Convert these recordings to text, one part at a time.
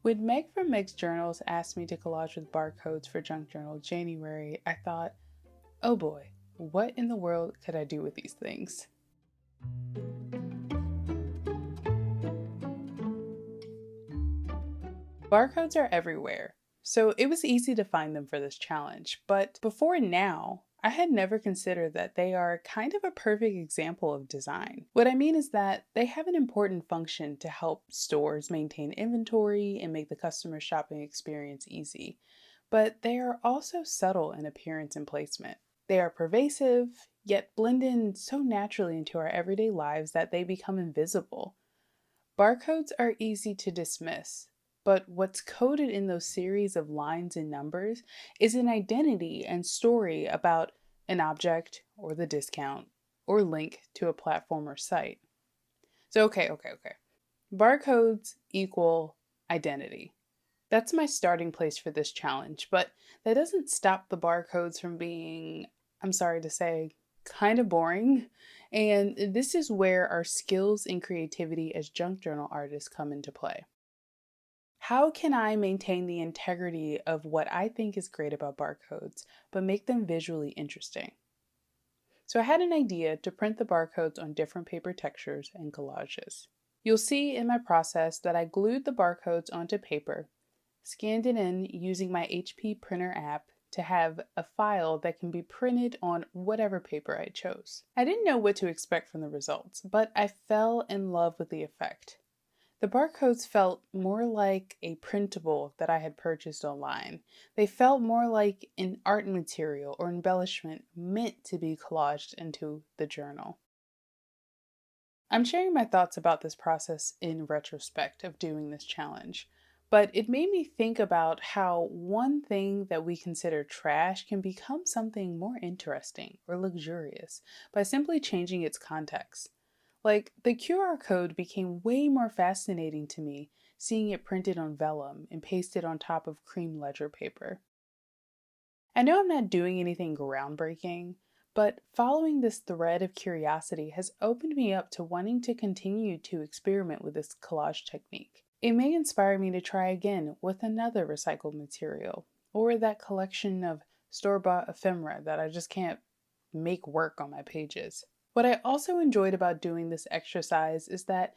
When Meg from Meg's Journals asked me to collage with barcodes for Junk Journal January, I thought, oh boy, what in the world could I do with these things? Barcodes are everywhere, so it was easy to find them for this challenge. But before now, I had never considered that they are kind of a perfect example of design. What I mean is that they have an important function to help stores maintain inventory and make the customer shopping experience easy. But they are also subtle in appearance and placement. They are pervasive, yet blend in so naturally into our everyday lives that they become invisible. Barcodes are easy to dismiss, but what's coded in those series of lines and numbers is an identity and story about an object or the discount or link to a platform or site. So, okay. Barcodes equal identity. That's my starting place for this challenge, but that doesn't stop the barcodes from being, I'm sorry to say, kind of boring. And this is where our skills and creativity as junk journal artists come into play. How can I maintain the integrity of what I think is great about barcodes, but make them visually interesting? So I had an idea to print the barcodes on different paper textures and collages. You'll see in my process that I glued the barcodes onto paper, scanned it in using my HP printer app to have a file that can be printed on whatever paper I chose. I didn't know what to expect from the results, but I fell in love with the effect. The barcodes felt more like a printable that I had purchased online. They felt more like an art material or embellishment meant to be collaged into the journal. I'm sharing my thoughts about this process in retrospect of doing this challenge, but it made me think about how one thing that we consider trash can become something more interesting or luxurious by simply changing its context. Like, the QR code became way more fascinating to me seeing it printed on vellum and pasted on top of cream ledger paper. I know I'm not doing anything groundbreaking, but following this thread of curiosity has opened me up to wanting to continue to experiment with this collage technique. It may inspire me to try again with another recycled material, or that collection of store-bought ephemera that I just can't make work on my pages. What I also enjoyed about doing this exercise is that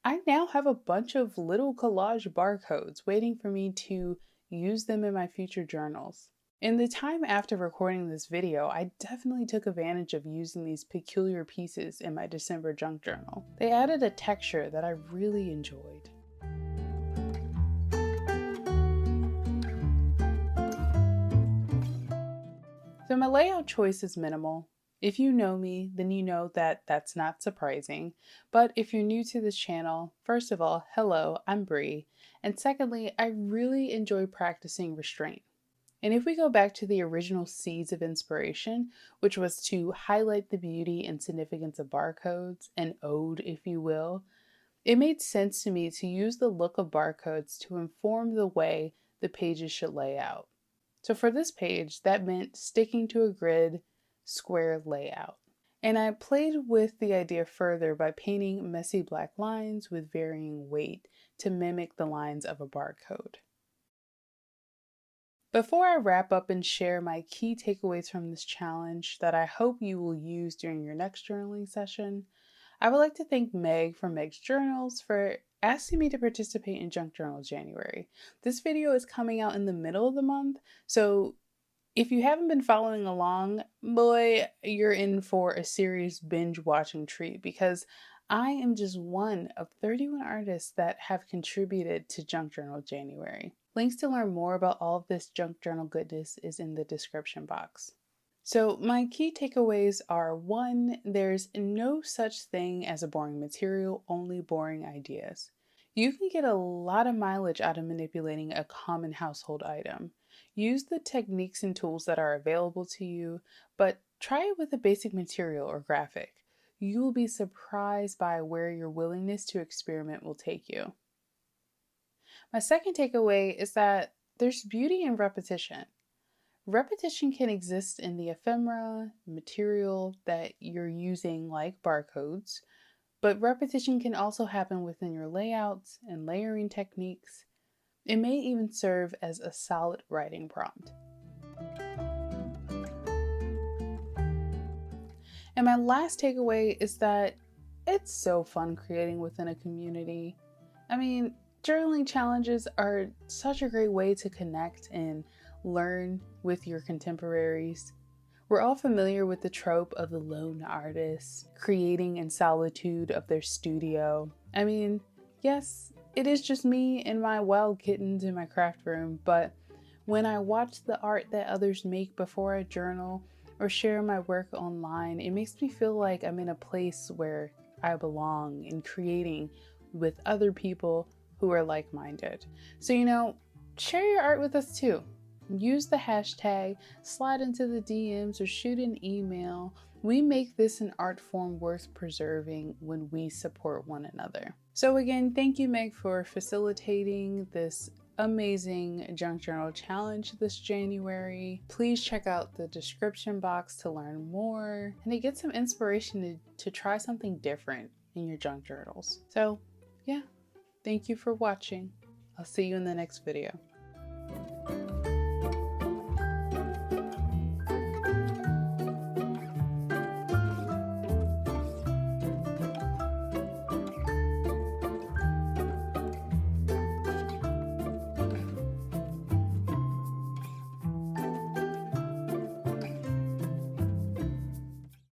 I now have a bunch of little collage barcodes waiting for me to use them in my future journals. In the time after recording this video, I definitely took advantage of using these peculiar pieces in my December junk journal. They added a texture that I really enjoyed. So my layout choice is minimal. If you know me, then you know that that's not surprising. But if you're new to this channel, first of all, hello, I'm Bree. And secondly, I really enjoy practicing restraint. And if we go back to the original seeds of inspiration, which was to highlight the beauty and significance of barcodes, an ode, if you will, it made sense to me to use the look of barcodes to inform the way the pages should lay out. So for this page, that meant sticking to a grid, square layout. And I played with the idea further by painting messy black lines with varying weight to mimic the lines of a barcode. Before I wrap up and share my key takeaways from this challenge that I hope you will use during your next journaling session, I would like to thank Meg from Meg's Journals for asking me to participate in Junk Journal January. This video is coming out in the middle of the month, so if you haven't been following along, boy, you're in for a serious binge watching treat because I am just one of 31 artists that have contributed to Junk Journal January. Links to learn more about all of this junk journal goodness is in the description box. So my key takeaways are: 1, there's no such thing as a boring material, only boring ideas. You can get a lot of mileage out of manipulating a common household item. Use the techniques and tools that are available to you, but try it with a basic material or graphic. You will be surprised by where your willingness to experiment will take you. My second takeaway is that there's beauty in repetition. Repetition can exist in the ephemera material that you're using, like barcodes, but repetition can also happen within your layouts and layering techniques. It may even serve as a solid writing prompt. And my last takeaway is that it's so fun creating within a community. I mean, journaling challenges are such a great way to connect and learn with your contemporaries. We're all familiar with the trope of the lone artist creating in solitude of their studio. I mean, yes, it is just me and my wild kittens in my craft room, but when I watch the art that others make before I journal or share my work online, it makes me feel like I'm in a place where I belong in creating with other people who are like-minded. So, share your art with us too. Use the hashtag, slide into the DMs, or shoot an email. We make this an art form worth preserving when we support one another. So again, thank you, Meg, for facilitating this amazing junk journal challenge this January. Please check out the description box to learn more and to get some inspiration to try something different in your junk journals. So yeah, thank you for watching. I'll see you in the next video.